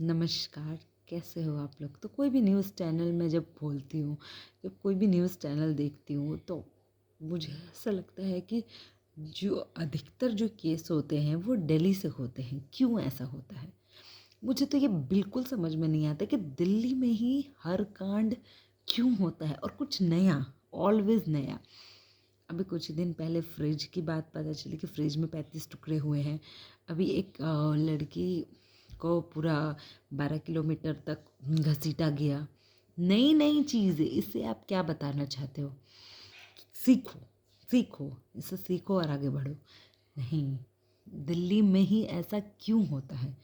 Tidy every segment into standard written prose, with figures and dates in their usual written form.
नमस्कार, कैसे हो आप लोग? तो कोई भी न्यूज़ चैनल में जब बोलती हूँ, जब कोई भी न्यूज़ चैनल देखती हूँ तो मुझे ऐसा लगता है कि जो अधिकतर जो केस होते हैं वो दिल्ली से होते हैं। क्यों ऐसा होता है? मुझे तो ये बिल्कुल समझ में नहीं आता कि दिल्ली में ही हर कांड क्यों होता है और कुछ नया, ऑलवेज़ नया। अभी कुछ दिन पहले फ्रिज की बात पता चली कि फ्रिज में 35 टुकड़े हुए हैं। अभी एक लड़की को पूरा 12 किलोमीटर तक घसीटा गया। नई नई चीज़ है, इससे आप क्या बताना चाहते हो? सीखो, सीखो, इससे सीखो और आगे बढ़ो। नहीं, दिल्ली में ही ऐसा क्यों होता है?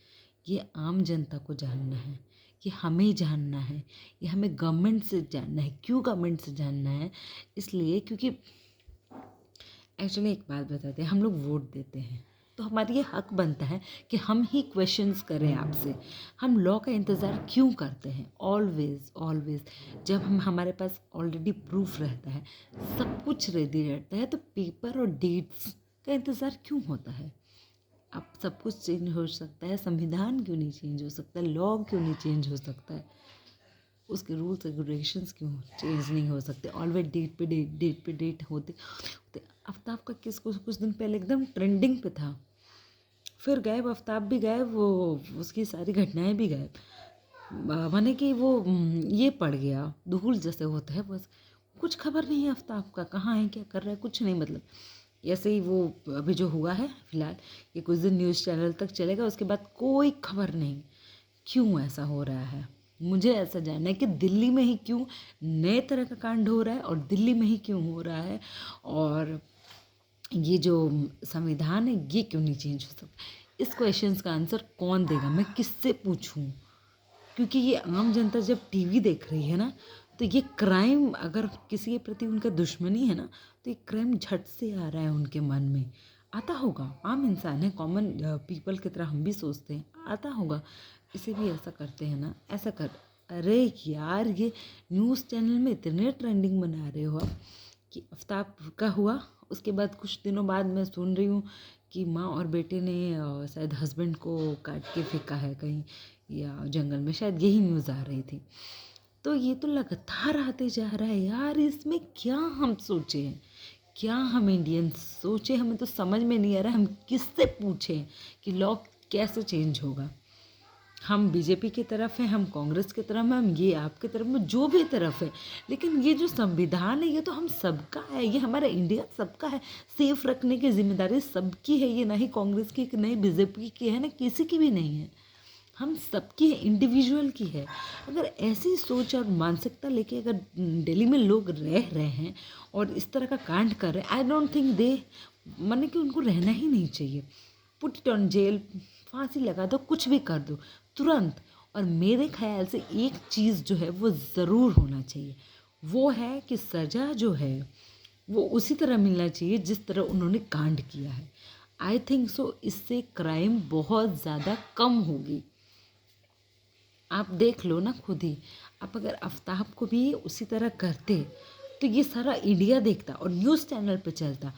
ये आम जनता को जानना है, ये हमें जानना है, ये हमें गवर्नमेंट से जानना है। क्यों गवर्नमेंट से जानना है? इसलिए क्योंकि एक्चुअली एक बात बताते हैं, हम लोग वोट देते हैं तो हमारा ये हक बनता है कि हम ही क्वेश्चंस करें आपसे। हम लॉ का इंतज़ार क्यों करते हैं? ऑलवेज ऑलवेज जब हमारे पास ऑलरेडी प्रूफ रहता है, सब कुछ रेडी रहता है, तो पेपर और डेट्स का इंतज़ार क्यों होता है? अब सब कुछ चेंज हो सकता है, संविधान क्यों नहीं चेंज हो सकता, लॉ क्यों नहीं चेंज हो सकता है, उसके रूल्स रेगुलेशंस क्यों चेंज नहीं हो सकते? ऑलवेज डेट पे डेट होते होते। आफ्ताब का केस कुछ दिन पहले एकदम ट्रेंडिंग पे था, फिर गायब, आफ्ताब भी गायब, वो उसकी सारी घटनाएं भी गायब। माने कि वो ये पड़ गया, धूल जैसे होता है बस। कुछ खबर नहीं है आफ्ताब का, कहाँ है, क्या कर रहा है, कुछ नहीं। मतलब ऐसे ही वो अभी जो हुआ है फिलहाल, ये कुछ दिन न्यूज़ चैनल तक चलेगा, उसके बाद कोई खबर नहीं। क्यों ऐसा हो रहा है? मुझे ऐसा जानना है कि दिल्ली में ही क्यों नए तरह का कांड हो रहा है और दिल्ली में ही क्यों हो रहा है, और ये जो संविधान है ये क्यों नहीं चेंज हो सकता? इस क्वेश्चंस का आंसर कौन देगा? मैं किससे पूछूं? क्योंकि ये आम जनता जब टीवी देख रही है ना, तो ये क्राइम, अगर किसी के प्रति उनका दुश्मनी है ना, तो ये क्राइम झट से आ रहा है उनके मन में। आता होगा, आम इंसान है, कॉमन पीपल की तरह हम भी सोचते हैं, आता होगा। इसे भी ऐसा करते हैं ना, ऐसा कर। अरे यार, ये न्यूज़ चैनल में इतने ट्रेंडिंग बना रहे हो आप कि आफ्ताब का हुआ, उसके बाद कुछ दिनों बाद मैं सुन रही हूँ कि माँ और बेटे ने शायद हस्बैंड को काट के फेंका है कहीं, या जंगल में, शायद यही न्यूज़ आ रही थी। तो ये तो लगातार आते जा रहा है यार, इसमें क्या हम सोचे हैं, क्या हम इंडियंस सोचे? हमें तो समझ में नहीं आ रहा हम किससे पूछें कि लॉ कैसे चेंज होगा। हम बीजेपी की तरफ हैं, हम कांग्रेस की तरफ हैं, हम ये आपकी तरफ में, जो भी तरफ है, लेकिन ये जो संविधान है ये तो हम सबका है, ये हमारा इंडिया सबका है। सेफ रखने की जिम्मेदारी सबकी है, ये ना ही कांग्रेस की, ना ही बीजेपी की है, ना किसी की भी नहीं है। हम सबकी है, इंडिविजुअल की है। अगर ऐसी सोच और मानसिकता लेके अगर दिल्ली में लोग रह रहे हैं और इस तरह का कांड कर रहे हैं, आई डोंट थिंक दे, माने कि उनको रहना ही नहीं चाहिए। पुट इट ऑन जेल, फांसी लगा दो, कुछ भी कर दो तुरंत। और मेरे ख्याल से एक चीज़ जो है वो ज़रूर होना चाहिए, वो है कि सज़ा जो है वो उसी तरह मिलना चाहिए जिस तरह उन्होंने कांड किया है। आई थिंक सो, इससे क्राइम बहुत ज़्यादा कम होगी। आप देख लो ना खुद ही, आप अगर आफ्ताब को भी उसी तरह करते तो ये सारा इंडिया देखता और न्यूज़ चैनल पे चलता।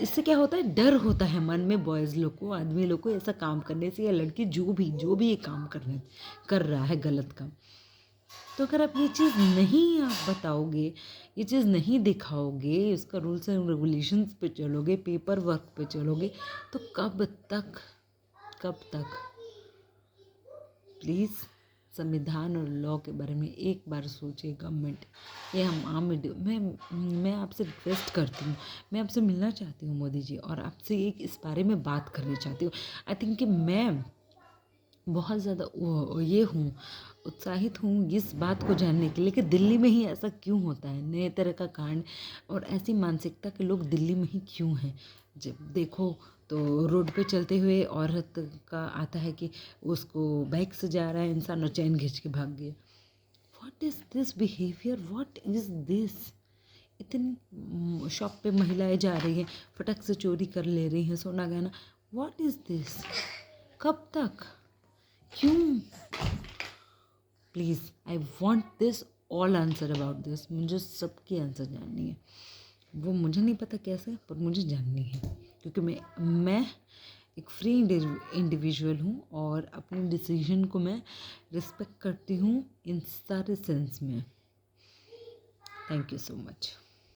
इससे क्या होता है, डर होता है मन में बॉयज़ लोग को, आदमी लोग को, ऐसा काम करने से, या लड़की जो भी ये काम कर रहा है गलत काम। तो अगर आप ये चीज़ नहीं आप बताओगे, ये चीज़ नहीं दिखाओगे, इसका रूल्स एंड रेगुलेशंस पे चलोगे, पेपर वर्क पे चलोगे, तो कब तक? प्लीज़ संविधान और लॉ के बारे में एक बार सोचिए गवर्नमेंट। ये हम आम मैं आपसे रिक्वेस्ट करती हूँ, मैं आपसे मिलना चाहती हूँ मोदी जी, और आपसे एक इस बारे में बात करनी चाहती हूँ। आई थिंक कि मैं बहुत ज़्यादा ये हूँ, उत्साहित हूँ इस बात को जानने के लिए कि दिल्ली में ही ऐसा क्यों होता है, नए तरह का कांड, और ऐसी मानसिकता के लोग दिल्ली में ही क्यों हैं। जब देखो तो रोड पे चलते हुए औरत का आता है कि उसको बाइक से जा रहा है इंसान और चैन खींच के भाग गया। What is this behaviour, what is this? इतनी शॉप पे महिलाएं जा रही हैं, फटक से चोरी कर ले रही हैं सोना गहना। What is this? कब तक? क्यों? Please, I want this all answer about this. मुझे सबकी आंसर जाननी है। वो मुझे नहीं पता कैसे, पर मुझे जाननी है, क्योंकि मैं एक फ्री इंडिविजुअल हूँ और अपने डिसीजन को मैं रिस्पेक्ट करती हूँ इन सारे सेंस में। Thank you so much.